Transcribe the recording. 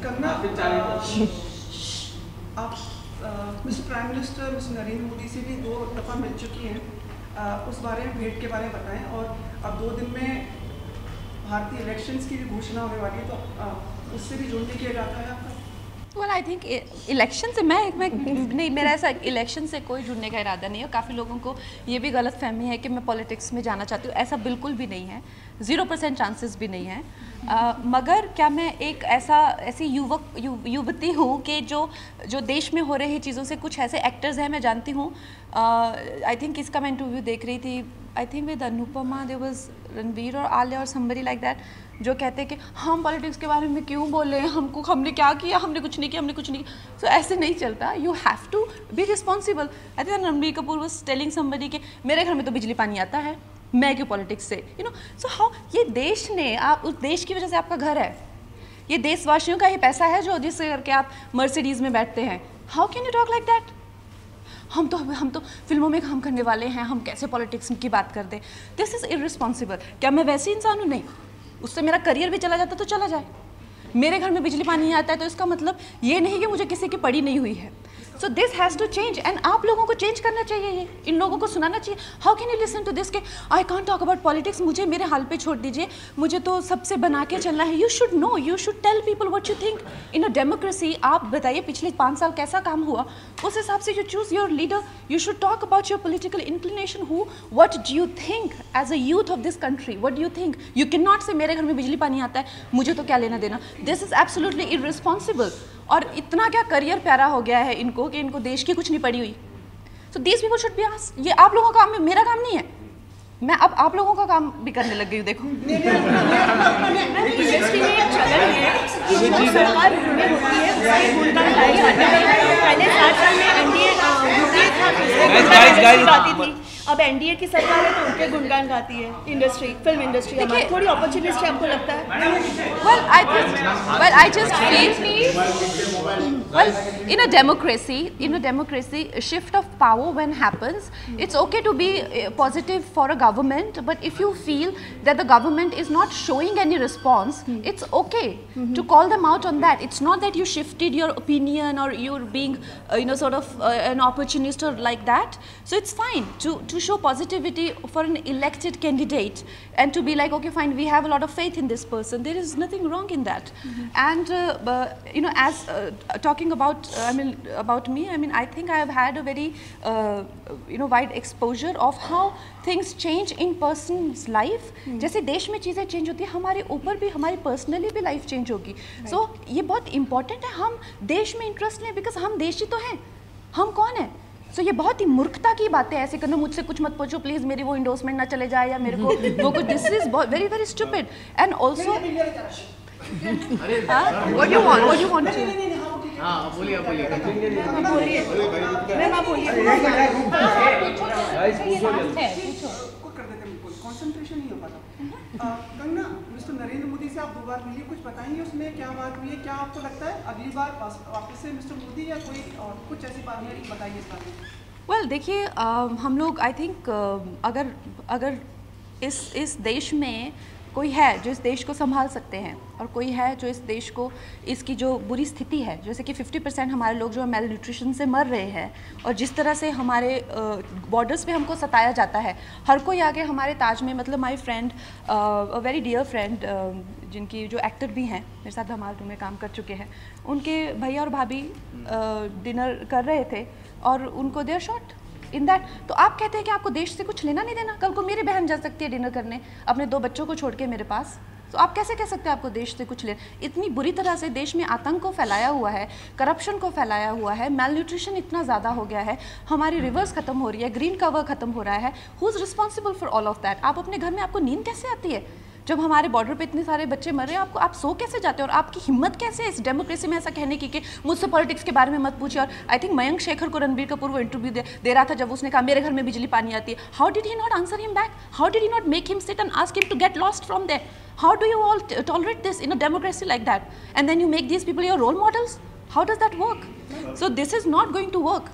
कंगना, आप mister prime minister mister Narendra Modi से भी 2 दफ़ा मिल चुकी हैं, उस बारे में भेंट के बारे में बताएं। और अब 2 दिन में भारतीय इलेक्शंस की भी घोषणा होने वाली है, तो उससे भी जुड़ने के इरादा है आपका? वेल आई थिंक इलेक्शन से मैं नहीं, मेरा ऐसा इलेक्शन से कोई जुड़ने का इरादा नहीं है। काफ़ी लोगों को ये भी गलत फहमी है कि मैं पॉलिटिक्स में जाना चाहती हूँ, ऐसा बिल्कुल भी नहीं है, 0% चांसेस भी नहीं है। मगर क्या मैं एक ऐसी युवती हूँ कि जो देश में हो रही चीज़ों से कुछ ऐसे एक्टर्स हैं, मैं जानती हूँ। आई थिंक इसका मैं इंटरव्यू देख रही थी, I think with Anupama, there was Ranveer और आलिया और समबडी लाइक दैट, जो कहते हैं कि हम पॉलिटिक्स के बारे में क्यों बोले, हमने क्या किया, हमने कुछ नहीं किया। सो ऐसे नहीं चलता, you have to be responsible. I think Ranbir Kapoor was telling somebody कि मेरे घर में तो बिजली पानी आता है, मैं क्यों पॉलिटिक्स से, यू नो। सो हाउ, ये देश ने, आप उस देश की वजह से आपका घर है, ये देशवासियों का ही पैसा है जो जिससे करके आप मर्सिडीज़ में बैठते हैं। How can you talk like that? हम तो फिल्मों में काम करने वाले हैं, हम कैसे पॉलिटिक्स की बात कर दें? This is irresponsible. क्या मैं वैसी इंसान हूँ? नहीं, उससे मेरा करियर भी चला जाता तो चला जाए। मेरे घर में बिजली पानी नहीं आता है तो इसका मतलब ये नहीं कि मुझे किसी की पड़ी नहीं हुई है। So this has to change, and आप लोगों को चेंज करना चाहिए, ये इन लोगों को सुनाना चाहिए। How can you listen to this के I can't talk about politics, मुझे मेरे हाल पे छोड़ दीजिए, मुझे तो सबसे बना के चलना है। You should know, you should tell people what you think in a democracy. आप बताइए पिछले 5 साल कैसा काम हुआ, उस हिसाब से you choose your leader. You should talk about your political inclination, who what do you think as a youth of this country, what do you think. You cannot say मेरे घर में बिजली पानी आता है, मुझे तो क्या लेना देना। This is absolutely irresponsible. और इतना क्या करियर प्यारा हो गया है इनको कि इनको देश की कुछ नहीं पड़ी हुई। So these people should be asked. ये आप लोगों का काम है, मेरा काम नहीं है। मैं अब आप लोगों का काम भी करने लग गई हूँ। देखो इंडस्ट्री में एक चलन है कि जो सरकार में होती है उसके गुणगान गाए जाते हैं। पहले 7 साल में एनडीए गाती थी, अब एनडीए की सरकार है तो उनके गुणगान गाती है इंडस्ट्री, फिल्म इंडस्ट्री। हमारी थोड़ी अपॉर्चुनिस्ट है, आपको लगता है? Well, I just feel, well, in a democracy, a shift of power when happens, it's okay to be positive for a government, but if you feel that the government is not showing any response, it's okay to call them out on that. It's not that you shifted your opinion or you're being, sort of an opportunist or like that. So it's fine to show positivity for an elected candidate and to be like, okay, fine, we have a lot of faith in this person. There is nothing wrong in that. And as talking about about me, I think I have had a very wide exposure of how things change in person's life. जैसे देश में चीज़ें change होती है, हमारे ऊपर भी, हमारी पर्सनली भी लाइफ चेंज होगी। सो ये बहुत इंपॉर्टेंट है, हम देश में इंटरेस्ट लें, बिकॉज हम देशी तो हैं, हम कौन है। सो ये बहुत ही मूर्खता की बातें ऐसे करना, मुझसे कुछ मत पूछो प्लीज, मेरी वो इंडोर्समेंट ना चले जाए या मेरे को वो कुछ, this is very very stupid. And also what you want to, बोलिए कंसंट्रेशन नहीं हो पाता। कंगना, मिस्टर नरेंद्र मोदी से आप 2 बार मिलिए, कुछ बताएंगे उसमें क्या बात हुई है? क्या आपको लगता है अगली बार वापस से मिस्टर मोदी या कोई और कुछ ऐसी बात है, बताइए इस बारे में। वेल देखिए, हम लोग आई थिंक अगर इस देश में कोई है जो इस देश को संभाल सकते हैं और कोई है जो इस देश को, इसकी जो बुरी स्थिति है, जैसे कि 50% हमारे लोग जो है मेल न्यूट्रिशन से मर रहे हैं, और जिस तरह से हमारे बॉर्डर्स पे हमको सताया जाता है, हर कोई आगे हमारे ताज में, मतलब my friend, a very dear friend, जिनकी जो एक्टर भी हैं, मेरे साथ धमाल 2 में काम कर चुके हैं, उनके भैया और भाभी डिनर कर रहे थे और उनको देयर शॉट इन दैट। तो आप कहते हैं कि आपको देश से कुछ लेना नहीं देना? कल को मेरी बहन जा सकती है डिनर करने अपने 2 बच्चों को छोड़ के मेरे पास, तो आप कैसे कह सकते हैं आपको देश से कुछ लेना? इतनी बुरी तरह से देश में आतंक को फैलाया हुआ है, करप्शन को फैलाया हुआ है, मेल न्यूट्रिशन इतना ज़्यादा हो गया है, हमारी रिवर्स खत्म हो रही है, ग्रीन कवर खत्म हो रहा है। Who is responsible for all of that? आप अपने घर में, आपको नींद कैसे आती है जब हमारे बॉर्डर पे इतने सारे बच्चे मर रहे हैं? आप सो कैसे जाते हैं? और आपकी हिम्मत कैसे है इस डेमोक्रेसी में ऐसा कहने की कि मुझसे पॉलिटिक्स के बारे में मत पूछिए? और आई थिंक मयंक शेखर को रणबीर कपूर वो इंटरव्यू दे रहा था, जब उसने कहा मेरे घर में बिजली पानी आती है, how did he not answer him back? How did he not make him sit and ask him to get lost from there? How do you all tolerate this in a democracy like that? And then you make these people your role models? How does that work? So this is not going to work.